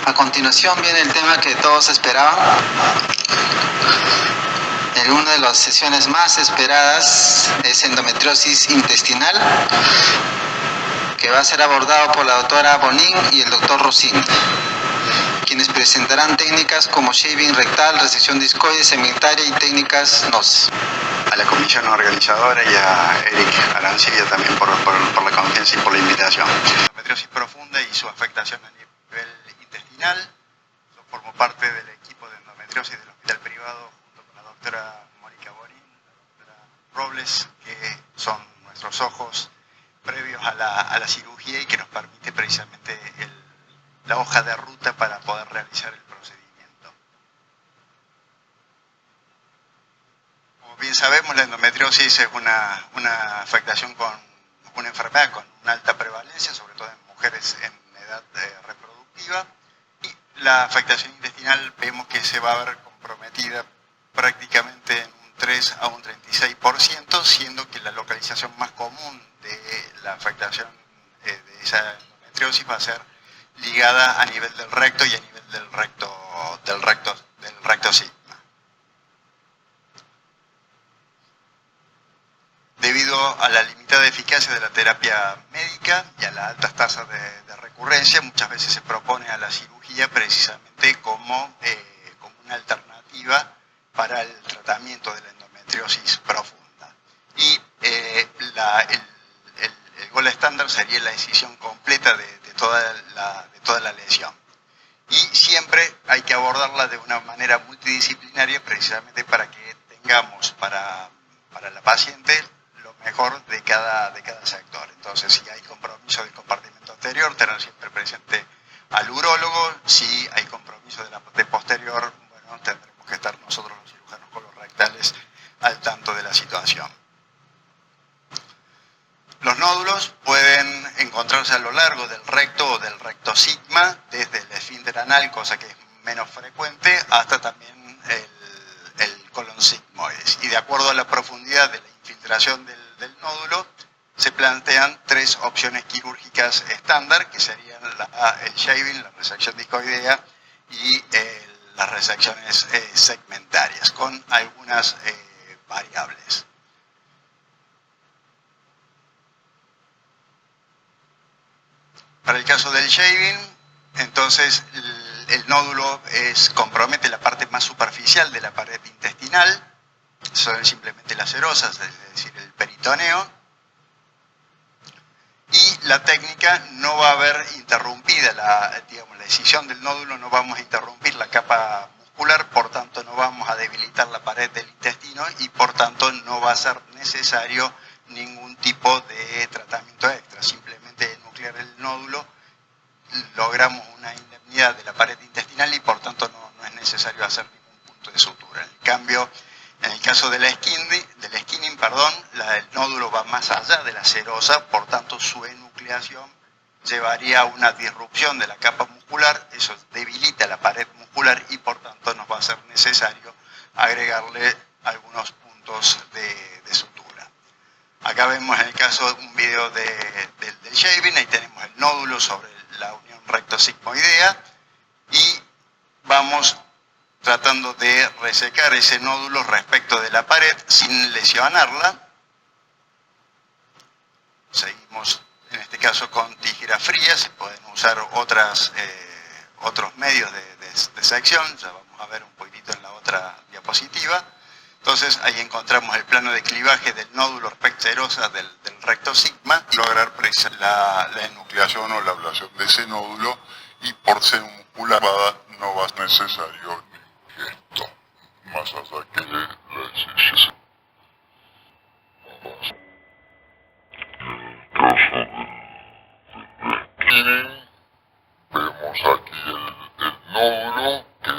A continuación viene el tema que todos esperaban. En una de las sesiones más esperadas es endometriosis intestinal, que va a ser abordado por la doctora Bonin y el doctor Rosin, quienes presentarán técnicas como shaving rectal, resección discoide, segmentaria y técnicas NOS. A la comisión organizadora y a Eric Arancibia también por la confianza y por la invitación. Endometriosis profunda y su afectación a nivel intestinal. Yo formo parte del equipo de endometriosis del hospital privado junto con la doctora Mónica Borin, la doctora Robles, que son nuestros ojos previos a la cirugía y que nos permite precisamente la hoja de ruta para poder realizar el procedimiento. Como bien sabemos, la endometriosis es una afectación con una enfermedad con una alta prevalencia, sobre todo en mujeres en edad reproductiva, y la afectación intestinal vemos que se va a ver comprometida prácticamente en un 3 a un 36%, siendo que la localización más común de la afectación de esa endometriosis va a ser ligada a nivel del recto y a nivel del recto sigma. Debido a la limitada eficacia de la terapia médica y a las altas tasas de recurrencia, muchas veces se propone a la cirugía precisamente como una alternativa para el tratamiento de la endometriosis profunda. Y el gol estándar sería la incisión completa de toda la lesión. Y siempre hay que abordarla de una manera multidisciplinaria precisamente para que tengamos para la paciente lo mejor de cada sector. Entonces, si hay compromiso del compartimento anterior, tener siempre presente al urólogo. Si hay compromiso de posterior, bueno, tendremos que estar nosotros los cirujanos colorectales al tanto de la situación. Los nódulos pueden encontrarse a lo largo del recto o del recto sigma, desde el esfínter anal, cosa que es menos frecuente, hasta también el colon sigmoides. Y de acuerdo a la profundidad de la infiltración del nódulo, se plantean 3 opciones quirúrgicas estándar, que serían el shaving, la resección discoidea y las resecciones segmentarias, con algunas variables. Para el caso del shaving, entonces el nódulo compromete la parte más superficial de la pared intestinal, son simplemente las serosas, es decir, el peritoneo, y la técnica no va a haber interrumpida, la decisión del nódulo, no vamos a interrumpir la capa muscular, por tanto no vamos a debilitar la pared del intestino y por tanto no va a ser necesario ningún tipo de tratamiento extra, simplemente nuclear el nódulo, logramos una indemnidad de la pared intestinal y por tanto no es necesario hacer ningún punto de sutura. En cambio, en el caso del skinning, el nódulo va más allá de la serosa, por tanto su enucleación llevaría a una disrupción de la capa muscular, eso debilita la pared muscular y por tanto nos va a ser necesario agregarle algunos puntos de sutura. Acá vemos en el caso un video del shaving, ahí tenemos el nódulo sobre la unión recto-sigmoidea y vamos tratando de resecar ese nódulo respecto de la pared sin lesionarla. Seguimos en este caso con tijera fría, se pueden usar otros medios de sección, ya vamos a ver un poquitito en la otra diapositiva. Entonces ahí encontramos el plano de clivaje del nódulo respecto serosa del recto sigma. Lograr la enucleación o la ablación de ese nódulo y por ser muscular no va a ser necesario esto, más allá que la incisión. En el caso del skinning, vemos aquí el nódulo que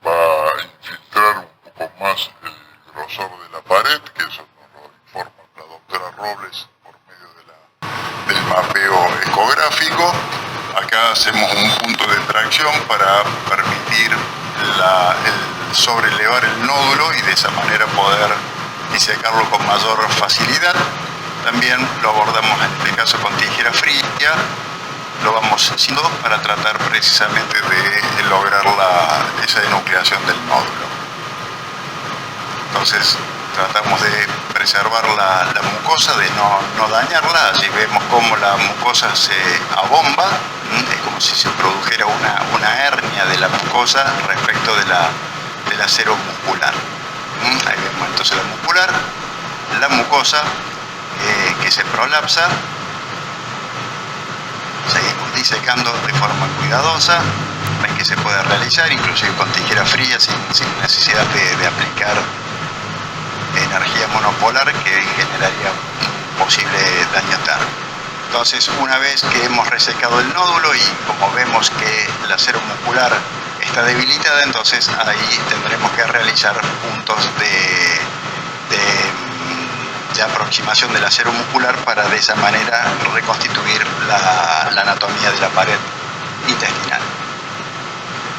va a infiltrar un poco más el grosor de la pared, que eso nos lo informa la doctora Robles por medio del mapeo ecográfico. Acá hacemos un punto de tracción para permitir sobrelevar el nódulo y de esa manera poder disecarlo con mayor facilidad. También lo abordamos en este caso con tijera fría lo vamos haciendo para tratar precisamente de lograr esa denucleación del nódulo. Entonces tratamos de preservar la mucosa, de no dañarla. Allí vemos cómo la mucosa se abomba, es como si se produjera una hernia de la mucosa respecto del acero muscular. Ahí vemos entonces la mucosa que se prolapsa. Seguimos disecando de forma cuidadosa. Ven que se puede realizar inclusive con tijera fría sin necesidad de aplicar energía monopolar que generaría un posible daño térmico. Entonces, una vez que hemos resecado el nódulo y como vemos que el acero muscular está debilitada, entonces ahí tendremos que realizar puntos de aproximación del acero muscular para de esa manera reconstituir la anatomía de la pared intestinal.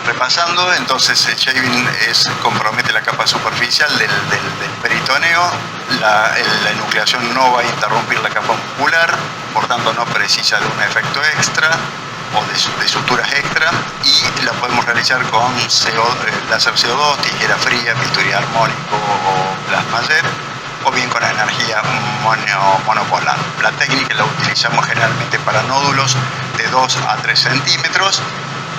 Repasando, entonces el shaving compromete la capa superficial del peritoneo, la enucleación no va a interrumpir la capa muscular, por tanto no precisa de un efecto extra o de suturas extra, y la podemos realizar con láser CO2, tijera fría, bisturí armónico o plasma jet, o bien con energía monopolar. La técnica la utilizamos generalmente para nódulos de 2 a 3 centímetros.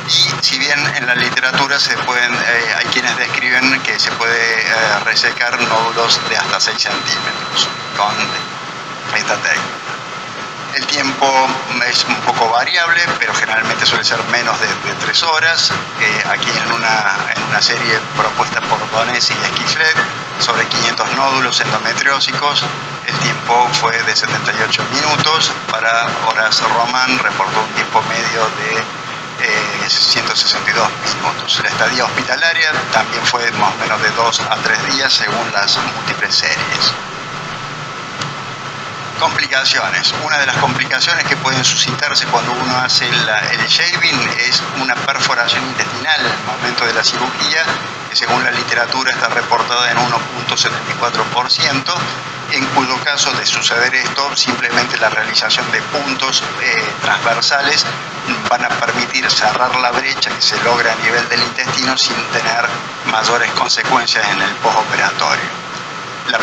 Y si bien en la literatura hay quienes describen que se puede resecar nódulos de hasta 6 centímetros con esta técnica. El tiempo es un poco variable, pero generalmente suele ser menos de 3 horas. Aquí en una serie propuesta por Donés y Esquiflet sobre 500 nódulos endometriósicos, el tiempo fue de 78 minutos. Para Horace Roman reportó un tiempo medio de 162 minutos. La estadía hospitalaria también fue más o menos de 2 a 3 días según las múltiples series. Complicaciones. Una de las complicaciones que pueden suscitarse cuando uno hace el shaving es una perforación intestinal en el momento de la cirugía, que según la literatura está reportada en 1.74%, en cuyo caso de suceder esto, simplemente la realización de puntos transversales van a permitir cerrar la brecha que se logra a nivel del intestino sin tener mayores consecuencias en el postoperatorio. La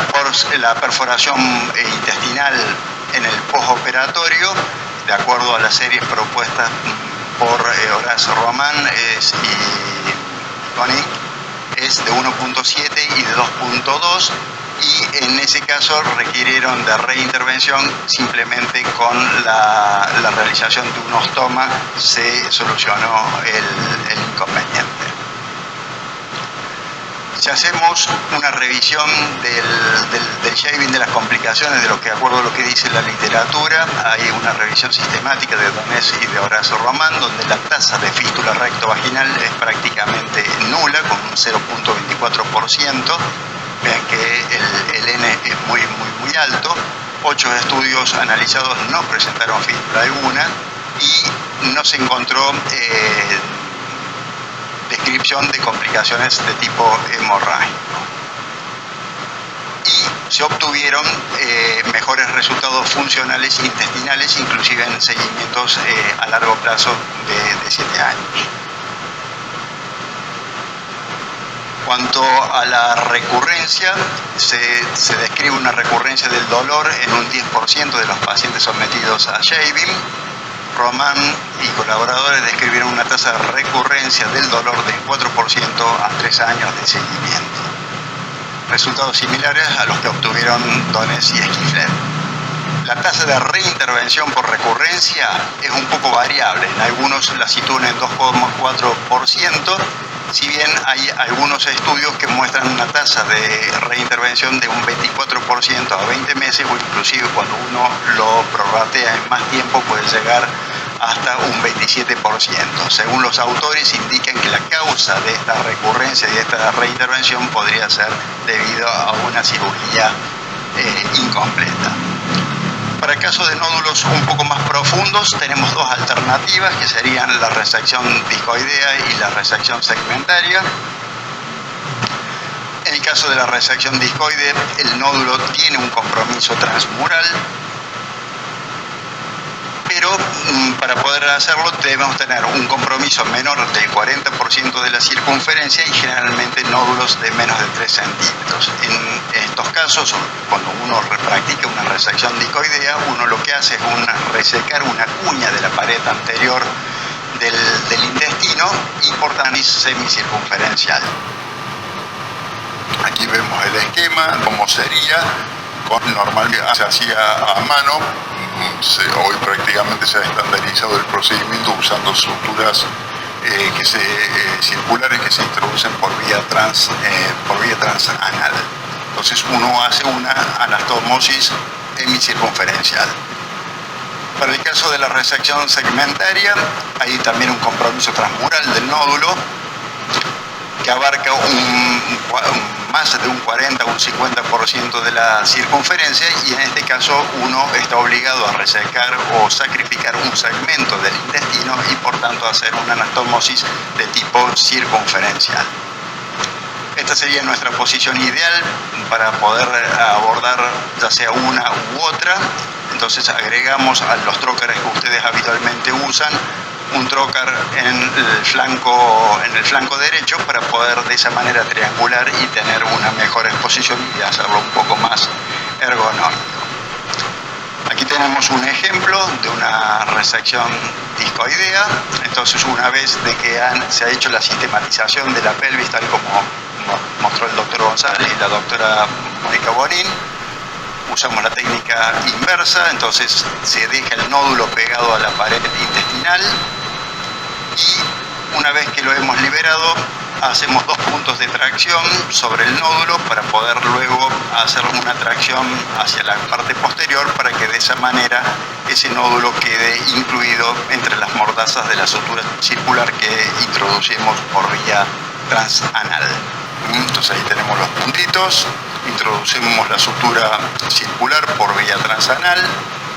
perforación intestinal en el postoperatorio, de acuerdo a las series propuestas por Horace Roman y Connick, es de 1.7 y de 2.2, y en ese caso requirieron de reintervención. Simplemente con la realización de un ostoma se solucionó el inconveniente. Si hacemos una revisión del shaving, de las complicaciones, de lo que, de acuerdo a lo que dice la literatura, hay una revisión sistemática de Donés y de Horace Roman, donde la tasa de fístula rectovaginal es prácticamente nula, con un 0.24%. Vean que el N es muy alto. 8 estudios analizados no presentaron fístula alguna y no se encontró descripción de complicaciones de tipo hemorrágico. Y se obtuvieron mejores resultados funcionales intestinales, inclusive en seguimientos a largo plazo de 7 años. Cuanto a la recurrencia, se describe una recurrencia del dolor en un 10% de los pacientes sometidos a shaving. Roman y colaboradores describieron una tasa de recurrencia del dolor del 4% a 3 años de seguimiento. Resultados similares a los que obtuvieron Donés y Esquiflet. La tasa de reintervención por recurrencia es un poco variable. En algunos la sitúan en 2,4%, si bien hay algunos estudios que muestran una tasa de reintervención de un 24% a 20 meses, o inclusive cuando uno lo prorratea en más tiempo puede llegar hasta un 27%. Según los autores, indican que la causa de esta recurrencia y de esta reintervención podría ser debido a una cirugía incompleta. Para el caso de nódulos un poco más profundos, tenemos 2 alternativas, que serían la resección discoidea y la resección segmentaria. En el caso de la resección discoide, el nódulo tiene un compromiso transmural, pero pero para poder hacerlo debemos tener un compromiso menor del 40% de la circunferencia y generalmente nódulos de menos de 3 centímetros. En estos casos, cuando uno practica una resección discoidea, uno lo que hace es resecar una cuña de la pared anterior del intestino y por tanto semicircunferencial. Aquí vemos el esquema, cómo sería. Normalmente se hacía a mano, hoy prácticamente se ha estandarizado el procedimiento usando suturas circulares que se introducen por vía transanal. Entonces uno hace una anastomosis hemicircunferencial. Para el caso de la resección segmentaria, hay también un compromiso transmural del nódulo que abarca más de un 40 o un 50% de la circunferencia, y en este caso uno está obligado a resecar o sacrificar un segmento del intestino y por tanto hacer una anastomosis de tipo circunferencial. Esta sería nuestra posición ideal para poder abordar ya sea una u otra. Entonces agregamos a los trócares que ustedes habitualmente usan un trócar en el flanco derecho para poder de esa manera triangular y tener una mejor exposición y hacerlo un poco más ergonómico. Aquí tenemos un ejemplo de una resección discoidea. Entonces, una vez de que se ha hecho la sistematización de la pelvis, tal como mostró el doctor González y la doctora Mónica Bonín, usamos la técnica inversa. Entonces se deja el nódulo pegado a la pared intestinal y una vez que lo hemos liberado hacemos 2 puntos de tracción sobre el nódulo para poder luego hacer una tracción hacia la parte posterior para que de esa manera ese nódulo quede incluido entre las mordazas de la sutura circular que introducimos por vía transanal. Entonces ahí tenemos los puntitos, introducimos la sutura circular por vía transanal,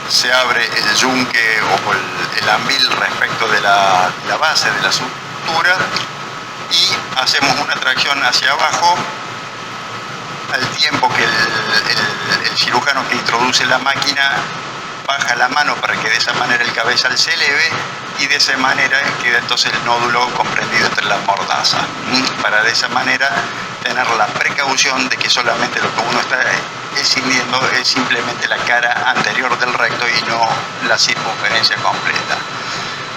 se abre el yunque o el ambil respecto de la base de la sutura y hacemos una tracción hacia abajo al tiempo que el cirujano que introduce la máquina baja la mano para que de esa manera el cabezal se eleve y de esa manera queda entonces el nódulo comprendido entre la mordaza, para de esa manera tener la precaución de que solamente lo que uno está escindiendo es simplemente la cara anterior del recto y no la circunferencia completa.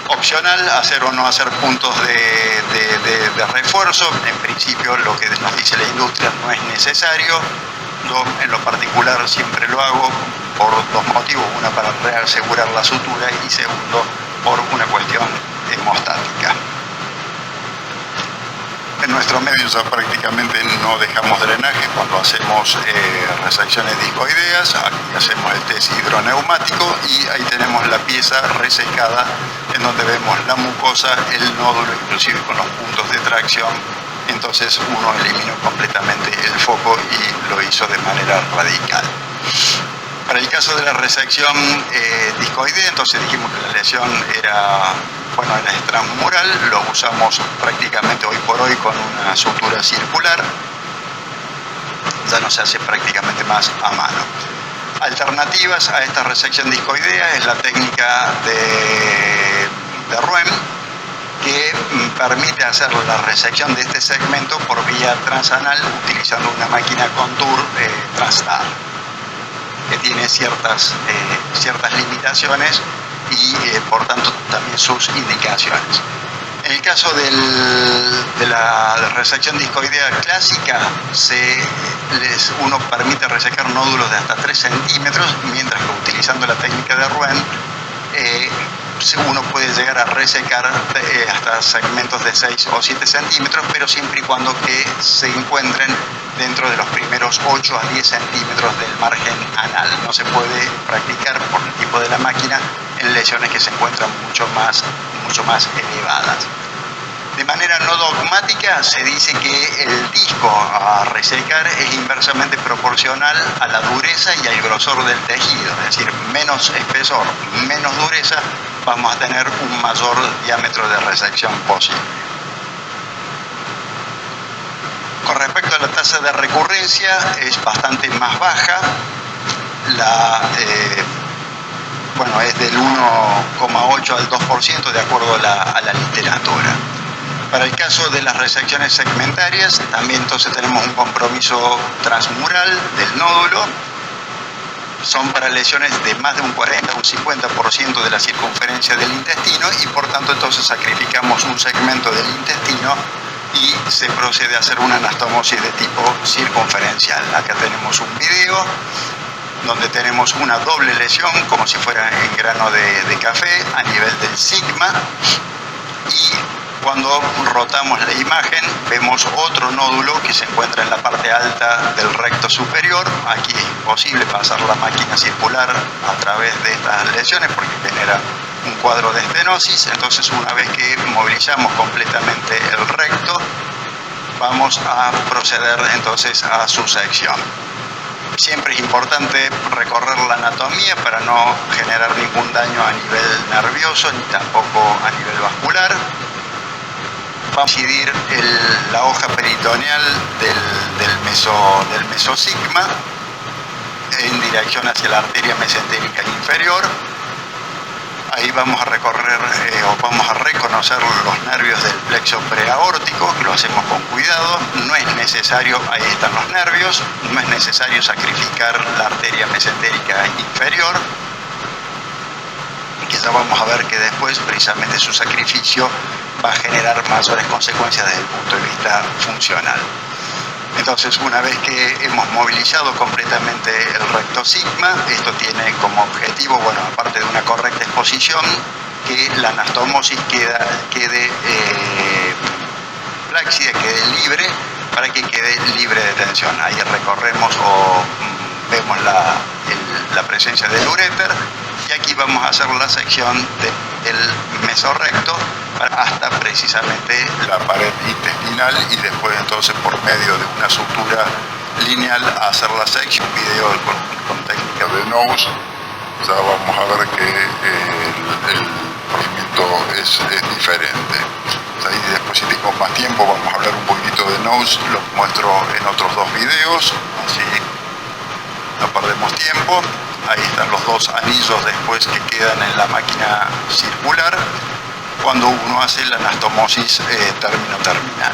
Opcional hacer o no hacer puntos de refuerzo. En principio lo que nos dice la industria no es necesario. Yo en lo particular siempre lo hago por 2 motivos: una para reasegurar la sutura y segundo por una cuestión hemostática. En nuestro medio ya prácticamente no dejamos drenaje cuando hacemos resecciones discoideas. Aquí hacemos el test hidroneumático y ahí tenemos la pieza resecada en donde vemos la mucosa, el nódulo, inclusive con los puntos de tracción. Entonces uno eliminó completamente el foco y lo hizo de manera radical. Para el caso de la resección discoidea, entonces dijimos que la lesión era transmural, lo usamos prácticamente hoy por hoy con una sutura circular, ya no se hace prácticamente más a mano. Alternativas a esta resección discoidea es la técnica de Ruem, que permite hacer la resección de este segmento por vía transanal utilizando una máquina Contour Transtar, que tiene ciertas limitaciones y por tanto también sus indicaciones. En el caso de la resección discoidea clásica, uno permite resecar nódulos de hasta 3 centímetros, mientras que utilizando la técnica de Ruem uno puede llegar a resecar hasta segmentos de 6 o 7 centímetros, pero siempre y cuando que se encuentren dentro de los primeros 8 a 10 centímetros del margen anal. No se puede practicar por el tipo de la máquina en lesiones que se encuentran mucho más elevadas. De manera no dogmática se dice que el disco a resecar es inversamente proporcional a la dureza y al grosor del tejido, es decir, menos espesor, menos dureza, vamos a tener un mayor diámetro de resección posible. Con respecto a la tasa de recurrencia, es bastante más baja. bueno, es del 1,8 al 2% de acuerdo a la literatura. Para el caso de las resecciones segmentarias, también entonces tenemos un compromiso transmural del nódulo. Son para lesiones de más de un 40 o un 50% de la circunferencia del intestino y por tanto entonces sacrificamos un segmento del intestino y se procede a hacer una anastomosis de tipo circunferencial. Acá tenemos un video donde tenemos una doble lesión como si fuera en grano de café a nivel del sigma, y cuando rotamos la imagen vemos otro nódulo que se encuentra en la parte alta del recto superior. Aquí es imposible pasar la máquina circular a través de estas lesiones porque genera un cuadro de estenosis. Entonces, una vez que movilizamos completamente el recto, vamos a proceder entonces a su sección. Siempre es importante recorrer la anatomía para no generar ningún daño a nivel nervioso ni tampoco a nivel vascular. Vamos a incidir la hoja peritoneal del mesosigma en dirección hacia la arteria mesentérica inferior. Ahí vamos a recorrer vamos a reconocer los nervios del plexo preaórtico, que lo hacemos con cuidado. No es necesario, ahí están los nervios, no es necesario sacrificar la arteria mesentérica inferior, que ya vamos a ver que después precisamente su sacrificio va a generar mayores consecuencias desde el punto de vista funcional. Entonces, una vez que hemos movilizado completamente el recto sigma, esto tiene como objetivo, bueno, aparte de una correcta exposición, que la anastomosis quede flácida, quede libre, para que quede libre de tensión. Ahí recorremos o vemos la presencia del uréter, y aquí vamos a hacer la sección del mesorrecto hasta precisamente la pared intestinal, y después entonces por medio de una sutura lineal hacer la sección. Video con técnica de nose, ya vamos a ver que el procedimiento es diferente. Ahí después, si tengo más tiempo, vamos a hablar un poquito de nose, lo muestro en otros dos videos, así no perdemos tiempo. Ahí están los dos anillos después que quedan en la máquina circular cuando uno hace la anastomosis término-terminal.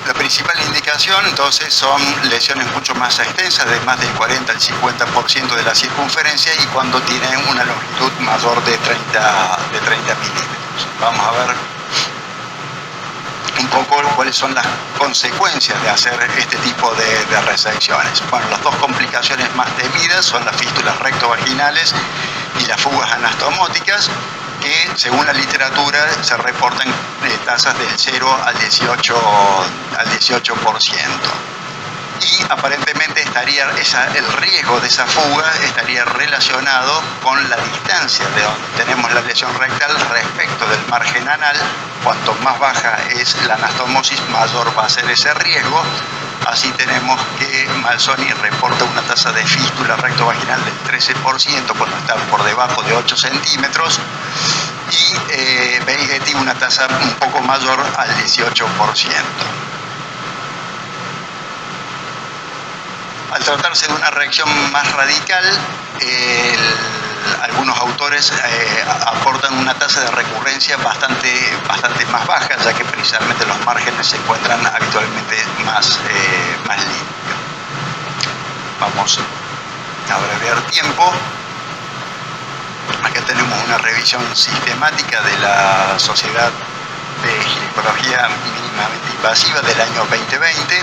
La principal indicación entonces son lesiones mucho más extensas, de más del 40 al 50% de la circunferencia, y cuando tienen una longitud mayor de 30 milímetros. Vamos a ver un poco cuáles son las consecuencias de hacer este tipo de resecciones. Bueno, las dos complicaciones más temidas son las fístulas rectovaginales y las fugas anastomóticas, que según la literatura se reportan tasas del 0 al 18%. Y aparentemente el riesgo de esa fuga estaría relacionado con la distancia de donde tenemos la lesión rectal respecto del margen anal. Cuanto más baja es la anastomosis, mayor va a ser ese riesgo. Así tenemos que Malsoni reporta una tasa de fístula rectovaginal del 13% cuando está por debajo de 8 centímetros, y Beigetti una tasa un poco mayor al 18%. Al tratarse de una reacción más radical, algunos autores aportan una tasa de recurrencia bastante más baja, ya que precisamente los márgenes se encuentran habitualmente más limpios. Vamos a abreviar tiempo. Acá tenemos una revisión sistemática de la Sociedad de Ginecología Mínimamente Invasiva del año 2020,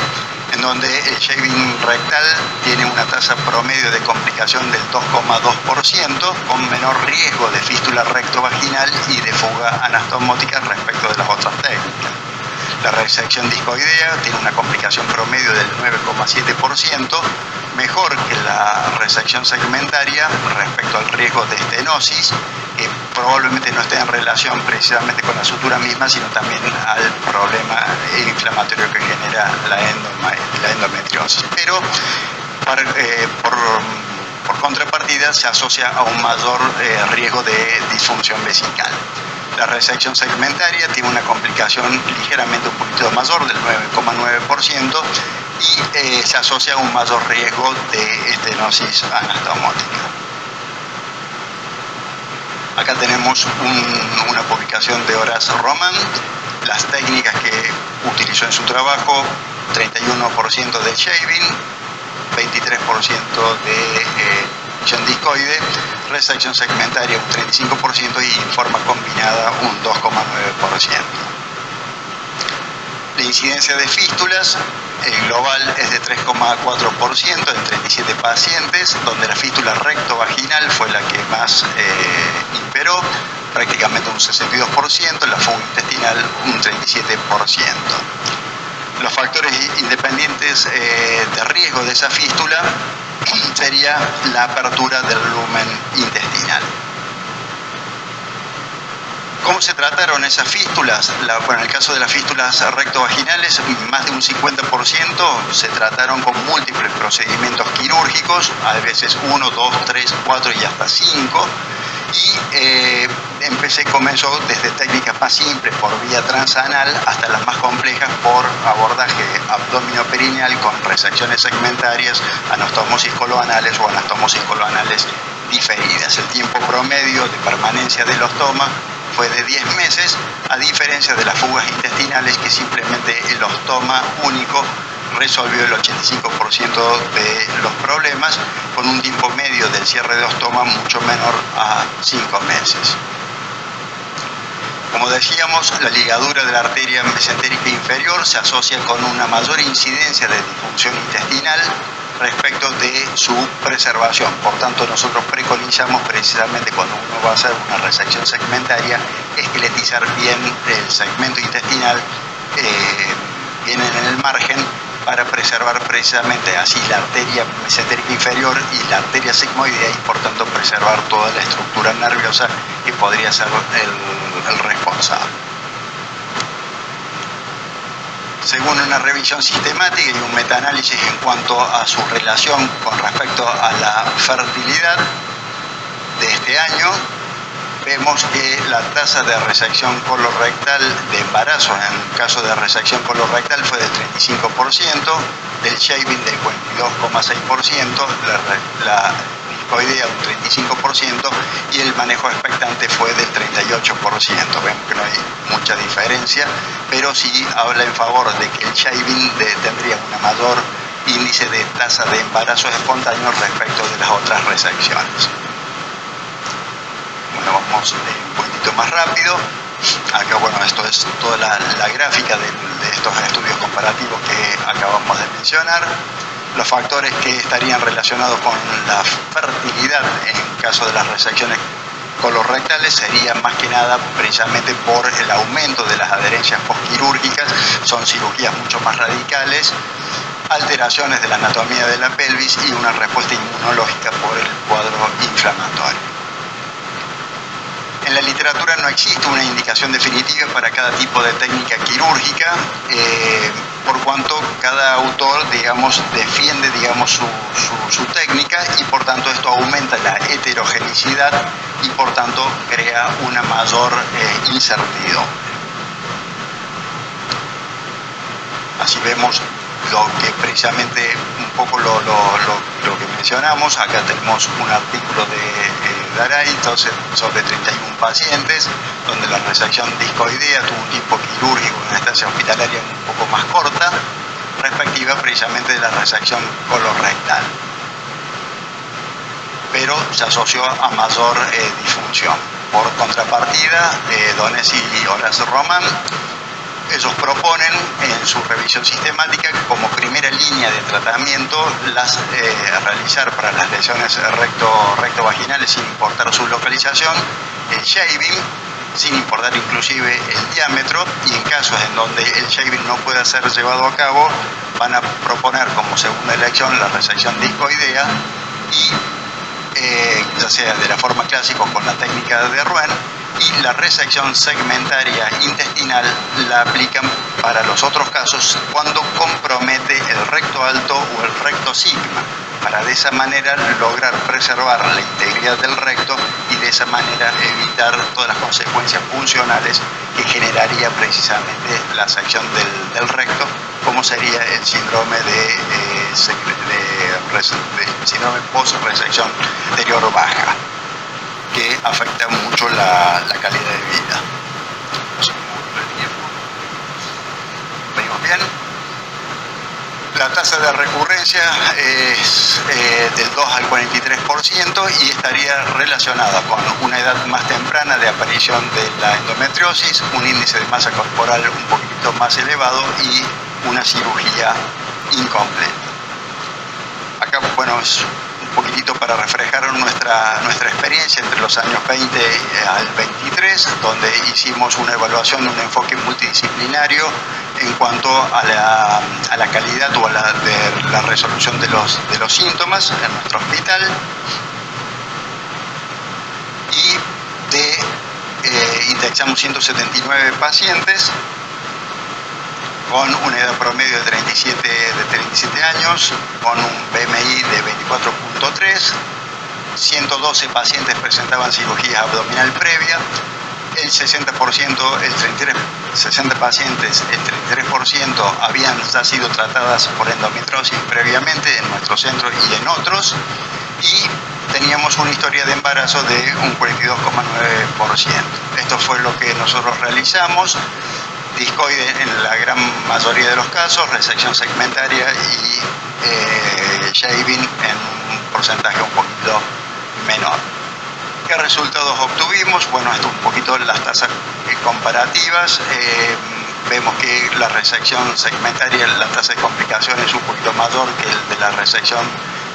en donde el shaving rectal tiene una tasa promedio de complicación del 2,2%, con menor riesgo de fístula rectovaginal y de fuga anastomótica respecto de las otras técnicas. La resección discoidea tiene una complicación promedio del 9,7%, mejor que la resección segmentaria respecto al riesgo de estenosis, que probablemente no esté en relación precisamente con la sutura misma, sino también al problema inflamatorio que genera la endometriosis. Pero por contrapartida se asocia a un mayor riesgo de disfunción vesical. La resección segmentaria tiene una complicación ligeramente un poquito mayor del 9,9%, y se asocia a un mayor riesgo de estenosis anastomótica. Acá tenemos una publicación de Horace Roman, las técnicas que utilizó en su trabajo: 31% de shaving, 23% de resección discoide, resección segmentaria un 35% y forma combinada un 2,9%. La incidencia de fístulas global es de 3,4% en 37 pacientes, donde la fístula rectovaginal fue la que más imperó, prácticamente un 62%, la fuga intestinal un 37%. Los factores independientes de riesgo de esa fístula sería la apertura del lumen intestinal. ¿Cómo se trataron esas fístulas? En el caso de las fístulas rectovaginales, más de un 50% se trataron con múltiples procedimientos quirúrgicos, a veces 1, 2, 3, 4 y hasta 5. Y comenzó desde técnicas más simples por vía transanal hasta las más complejas por abordaje abdominoperineal con resecciones segmentarias, anastomosis coloanales o anastomosis coloanales diferidas. El tiempo promedio de permanencia del ostoma fue de 10 meses, a diferencia de las fugas intestinales, que simplemente el ostoma único resolvió el 85% de los problemas, con un tiempo medio del cierre de ostoma mucho menor a 5 meses. Como decíamos, la ligadura de la arteria mesentérica inferior se asocia con una mayor incidencia de disfunción intestinal respecto de su preservación. Por tanto, nosotros preconizamos precisamente cuando uno va a hacer una resección segmentaria, esqueletizar bien el segmento intestinal, bien en el margen, para preservar precisamente así la arteria mesentérica inferior y la arteria sigmoidea, y por tanto preservar toda la estructura nerviosa que podría ser el responsable. Según una revisión sistemática y un metaanálisis en cuanto a su relación con respecto a la fertilidad de este año, vemos que la tasa de resección colorectal de embarazo en el caso de resección colorectal fue del 35%, del shaving del 42,6%, la discoidea un 35% y el manejo expectante fue del 38%. Vemos que no hay mucha diferencia, pero sí habla en favor de que el shaving tendría una mayor índice de tasa de embarazos espontáneos respecto de las otras resecciones. Bueno, vamos un poquitito más rápido. Acá, bueno, esto es toda la gráfica de estos estudios comparativos que acabamos de mencionar. Los factores que estarían relacionados con la fertilidad en caso de las resecciones colorectales serían más que nada precisamente por el aumento de las adherencias postquirúrgicas, son cirugías mucho más radicales, alteraciones de la anatomía de la pelvis y una respuesta inmunológica por el cuadro inflamatorio. En la literatura no existe una indicación definitiva para cada tipo de técnica quirúrgica, por cuanto cada autor, defiende, su técnica, y por tanto esto aumenta la heterogenicidad y por tanto crea una mayor incertidumbre. Así vemos lo que precisamente un poco lo que mencionamos. Acá tenemos un artículo de Garay sobre 31 pacientes, donde la resección discoidea tuvo un tiempo quirúrgico en una estancia hospitalaria un poco más corta, respectiva precisamente de la resección colorectal, pero se asoció a mayor disfunción. Por contrapartida, Donesi y Horace Roman, ellos proponen en su revisión sistemática como primera línea de tratamiento realizar para las lesiones rectovaginales, sin importar su localización, el shaving, sin importar inclusive el diámetro, y en casos en donde el shaving no pueda ser llevado a cabo, van a proponer como segunda elección la resección discoidea y ya sea de la forma clásica con la técnica de Rouen, y la resección segmentaria intestinal la aplican para los otros casos cuando compromete el recto alto o el recto sigma, para de esa manera lograr preservar la integridad del recto y de esa manera evitar todas las consecuencias funcionales que generaría precisamente la sección del recto, como como sería el síndrome de síndrome post-resección anterior baja, que afecta mucho la calidad de vida. ¿Venimos bien? La tasa de recurrencia es del 2 al 43% y estaría relacionada con una edad más temprana de aparición de la endometriosis, un índice de masa corporal un poquito más elevado y una cirugía incompleta. Acá, bueno, es un poquitito para reflejar nuestra experiencia entre los años 20 al 23, donde hicimos una evaluación de un enfoque multidisciplinario en cuanto a la calidad o de la resolución de los síntomas en nuestro hospital, y indexamos 179 pacientes con una edad promedio de 37 años, con un BMI de 24.3, 112 pacientes presentaban cirugía abdominal previa, el 60%, 60 pacientes, el 33% habían ya sido tratadas por endometriosis previamente en nuestro centro y en otros, y teníamos una historia de embarazo de un 42,9%. Esto fue lo que nosotros realizamos: discoide en la gran mayoría de los casos, resección segmentaria y shaving en un porcentaje un poquito menor. ¿Qué resultados obtuvimos? Bueno, esto un poquito las tasas comparativas. Vemos que la resección segmentaria, la tasa de complicaciones es un poquito mayor que el de la resección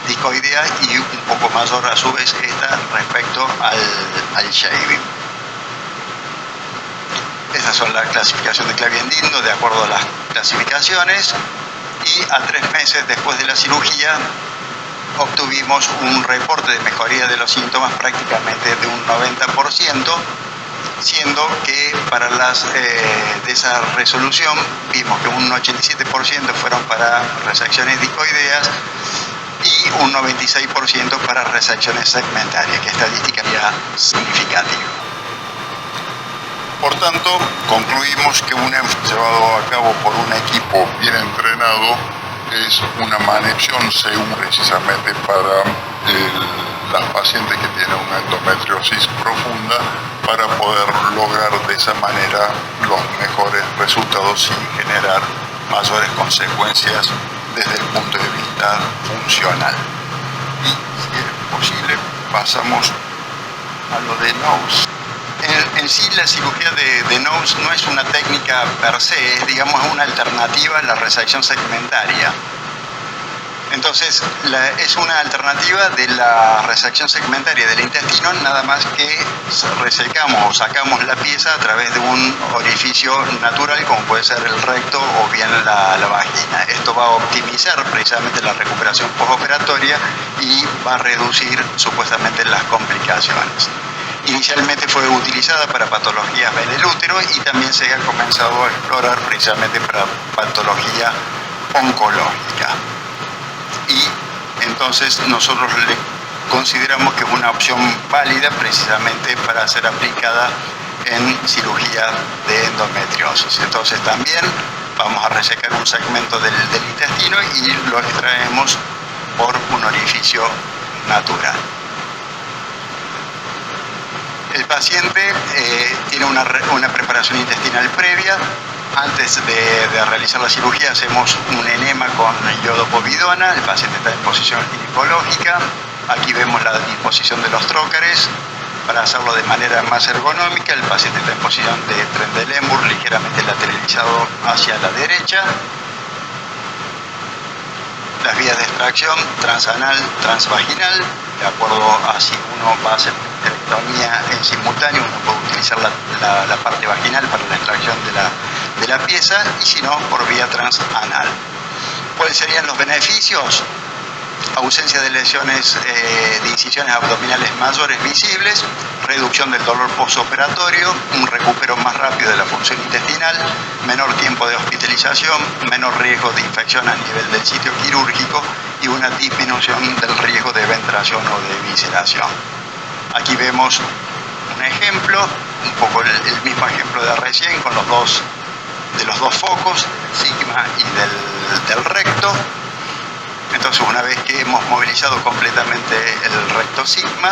discoidea y un poco mayor a su vez esta respecto al shaving. Estas son la clasificación de Clavien-Dindo de acuerdo a las clasificaciones, y a 3 meses después de la cirugía obtuvimos un reporte de mejoría de los síntomas prácticamente de un 90%, siendo que para de esa resolución vimos que un 87% fueron para resecciones discoideas y un 96% para resecciones segmentarias, que estadística ya significativa. Por tanto, concluimos que un énfasis llevado a cabo por un equipo bien entrenado es una manexión segura precisamente para las pacientes que tienen una endometriosis profunda, para poder lograr de esa manera los mejores resultados sin generar mayores consecuencias desde el punto de vista funcional. Y si es posible, pasamos a lo de nose. En sí, la cirugía de nose no es una técnica per se, es, digamos, una alternativa a la resección segmentaria. Entonces, es una alternativa de la resección segmentaria del intestino, nada más que resecamos o sacamos la pieza a través de un orificio natural, como puede ser el recto o bien la vagina. Esto va a optimizar precisamente la recuperación postoperatoria y va a reducir supuestamente las complicaciones. Inicialmente fue utilizada para patologías del útero y también se ha comenzado a explorar precisamente para patología oncológica. Y entonces nosotros le consideramos que es una opción válida precisamente para ser aplicada en cirugía de endometriosis. Entonces también vamos a resecar un segmento del intestino y lo extraemos por un orificio natural. El paciente tiene una preparación intestinal previa. Antes de realizar la cirugía hacemos un enema con iodopovidona. El paciente está en posición ginecológica. Aquí vemos la disposición de los trócares para hacerlo de manera más ergonómica. El paciente está en posición de Trendelenburg, ligeramente lateralizado hacia la derecha. Las vías de extracción transanal, transvaginal, de acuerdo a si uno va a hacer histerectomía en simultáneo, uno puede utilizar la parte vaginal para la extracción de la pieza, y si no, por vía transanal. ¿Cuáles serían los beneficios? Ausencia de lesiones de incisiones abdominales mayores visibles, reducción del dolor postoperatorio, un recupero más rápido de la función intestinal, menor tiempo de hospitalización, menor riesgo de infección a nivel del sitio quirúrgico y una disminución del riesgo de eventración o de visceración. Aquí vemos un ejemplo, un poco el mismo ejemplo de recién, con los dos de los dos focos, del sigma y del recto. Entonces, una vez que hemos movilizado completamente el recto sigma,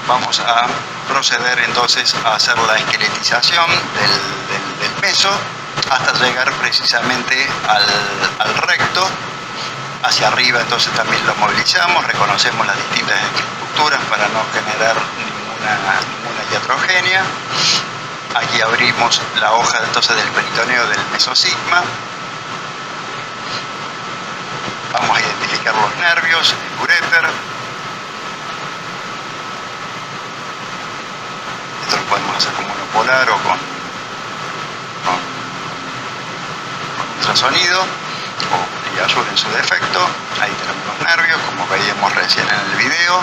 vamos a proceder entonces a hacer la esqueletización del meso hasta llegar precisamente al recto. Hacia arriba entonces también lo movilizamos, reconocemos las distintas estructuras para no generar ninguna iatrogenia. Aquí abrimos la hoja entonces del peritoneo del mesosigma. Vamos a identificar los nervios, el uréter. Esto lo podemos hacer con monopolar o con ultrasonido o Ligasur en su defecto. Ahí tenemos los nervios, como veíamos recién en el video.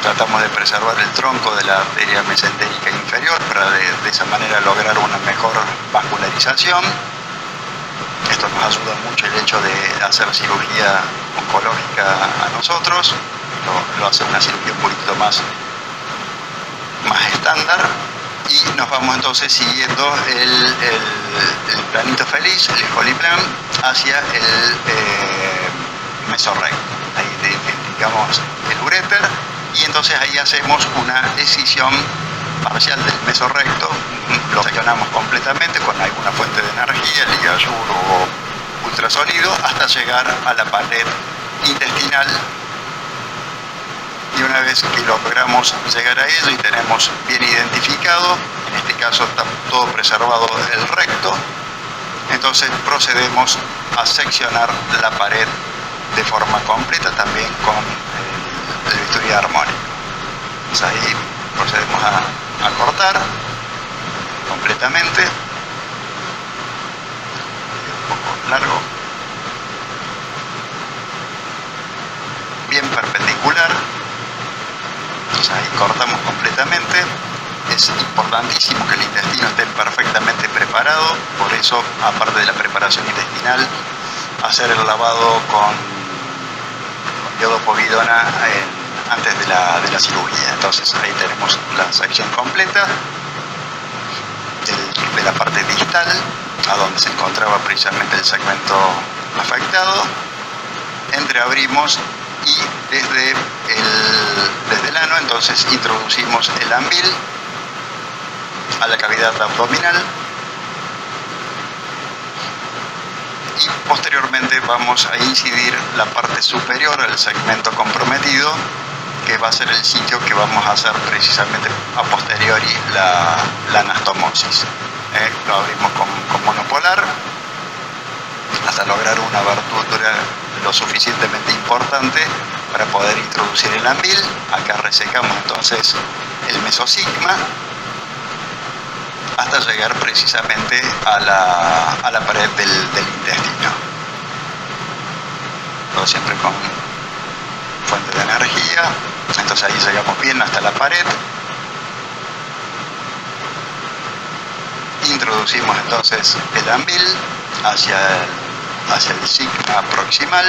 Tratamos de preservar el tronco de la arteria mesentérica inferior para de esa manera lograr una mejor vascularización. Esto nos ayuda mucho el hecho de hacer cirugía oncológica a nosotros. Lo hace una cirugía un poquito más estándar. Y nos vamos entonces siguiendo el planito feliz, el Holiplan, hacia el mesorrecto. Ahí identificamos el uréter y entonces ahí hacemos una escisión parcial del mesorrecto. Lo seccionamos completamente con alguna fuente de energía, Ligasur o ultrasonido, hasta llegar a la pared intestinal. Y una vez que logramos llegar a ello y tenemos bien identificado, en este caso está todo preservado el recto, entonces procedemos a seccionar la pared de forma completa también con el bisturí armónico. Entonces ahí procedemos a cortar completamente, un poco largo, bien perpendicular. Entonces ahí cortamos completamente. Es importantísimo que el intestino esté perfectamente preparado, por eso, aparte de la preparación intestinal, hacer el lavado con iodopovidona antes de la cirugía. Entonces ahí tenemos la sección completa de la parte distal, a donde se encontraba precisamente el segmento afectado. Entreabrimos y desde el ano entonces introducimos el ambil a la cavidad abdominal y posteriormente vamos a incidir la parte superior al segmento comprometido, que va a ser el sitio que vamos a hacer precisamente a posteriori la anastomosis. Lo abrimos con monopolar hasta lograr una abertura lo suficientemente importante para poder introducir el ambil. Acá resecamos entonces el mesosigma hasta llegar precisamente a la pared del intestino. Todo siempre con fuente de energía. Entonces ahí llegamos bien hasta la pared. Introducimos entonces el ambil hacia el sigma proximal.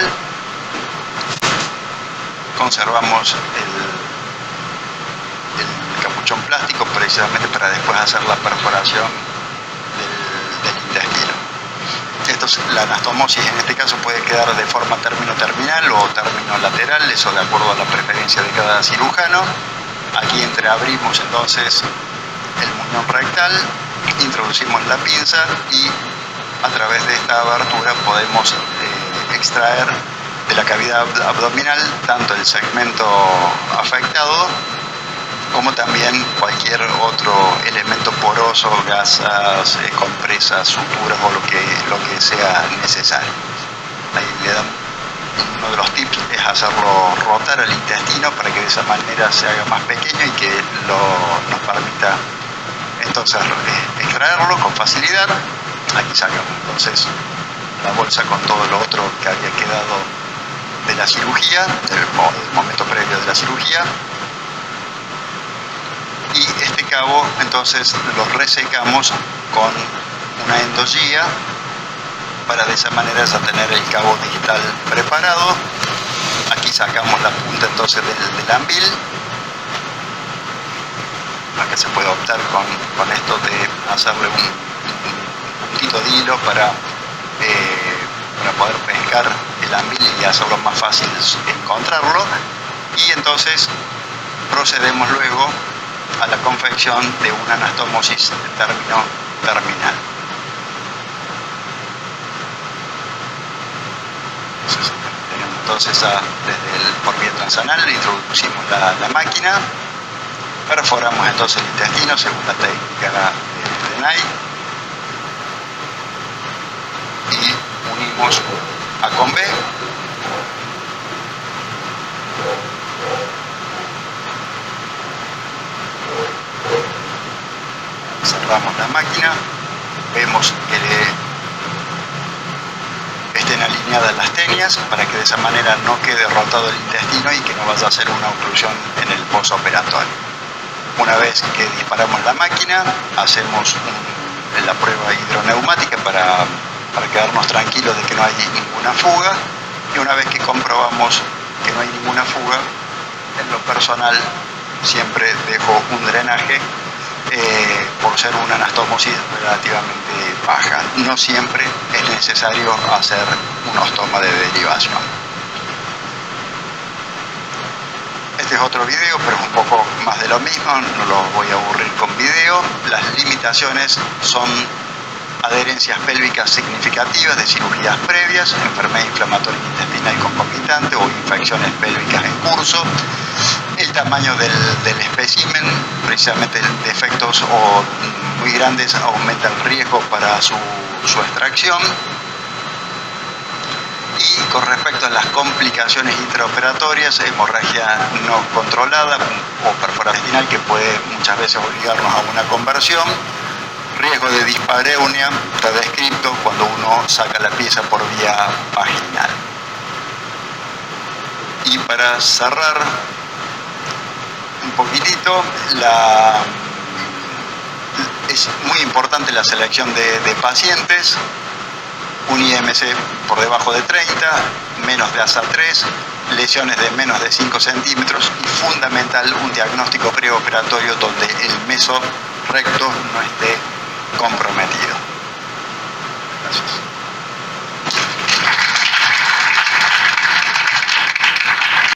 Conservamos el capuchón plástico precisamente para después hacer la perforación del intestino. La anastomosis en este caso puede quedar de forma término-terminal o término-lateral, eso de acuerdo a la preferencia de cada cirujano. Aquí entreabrimos entonces el muñón rectal, introducimos la pinza y a través de esta abertura podemos extraer de la cavidad abdominal tanto el segmento afectado como también cualquier otro elemento poroso, gasas, compresas, suturas o lo que sea necesario. Ahí le dan, uno de los tips es hacerlo rotar al intestino para que de esa manera se haga más pequeño y que nos permita entonces extraerlo con facilidad. Aquí sacamos entonces la bolsa con todo lo otro que había quedado de la cirugía, del momento previo de la cirugía. Y este cabo entonces lo resecamos con una endogía para de esa manera ya tener el cabo distal preparado. Aquí sacamos la punta entonces del ambil Acá se puede optar con esto de hacerle un puntito de hilo para poder pescar el anbil y hacerlo más fácil encontrarlo. Y entonces procedemos luego a la confección de una anastomosis de término terminal. Entonces desde el por vía transanal introducimos la máquina, perforamos entonces el intestino según la técnica de Denay y unimos A con B. Cerramos la máquina, vemos que estén alineadas las tenias para que de esa manera no quede rotado el intestino y que no vaya a hacer una oclusión en el postoperatorio. Una vez que disparamos la máquina, hacemos la prueba hidroneumática para quedarnos tranquilos de que no hay ninguna fuga, y una vez que comprobamos que no hay ninguna fuga, en lo personal siempre dejo un drenaje por ser una anastomosis relativamente baja. No siempre es necesario hacer un ostoma de derivación. Este es otro video, pero es un poco más de lo mismo, no los voy a aburrir con video. Las limitaciones son adherencias pélvicas significativas de cirugías previas, enfermedad inflamatoria intestinal concomitante o infecciones pélvicas en curso, el tamaño del espécimen, precisamente defectos o muy grandes aumenta el riesgo para su extracción. Y con respecto a las complicaciones intraoperatorias, hemorragia no controlada o perforación intestinal que puede muchas veces obligarnos a una conversión, riesgo de dispareunia está descrito cuando uno saca la pieza por vía vaginal. Y para cerrar un poquitito, es muy importante la selección de pacientes, un IMC por debajo de 30, menos de ASA 3, lesiones de menos de 5 centímetros y fundamental un diagnóstico preoperatorio donde el meso recto no esté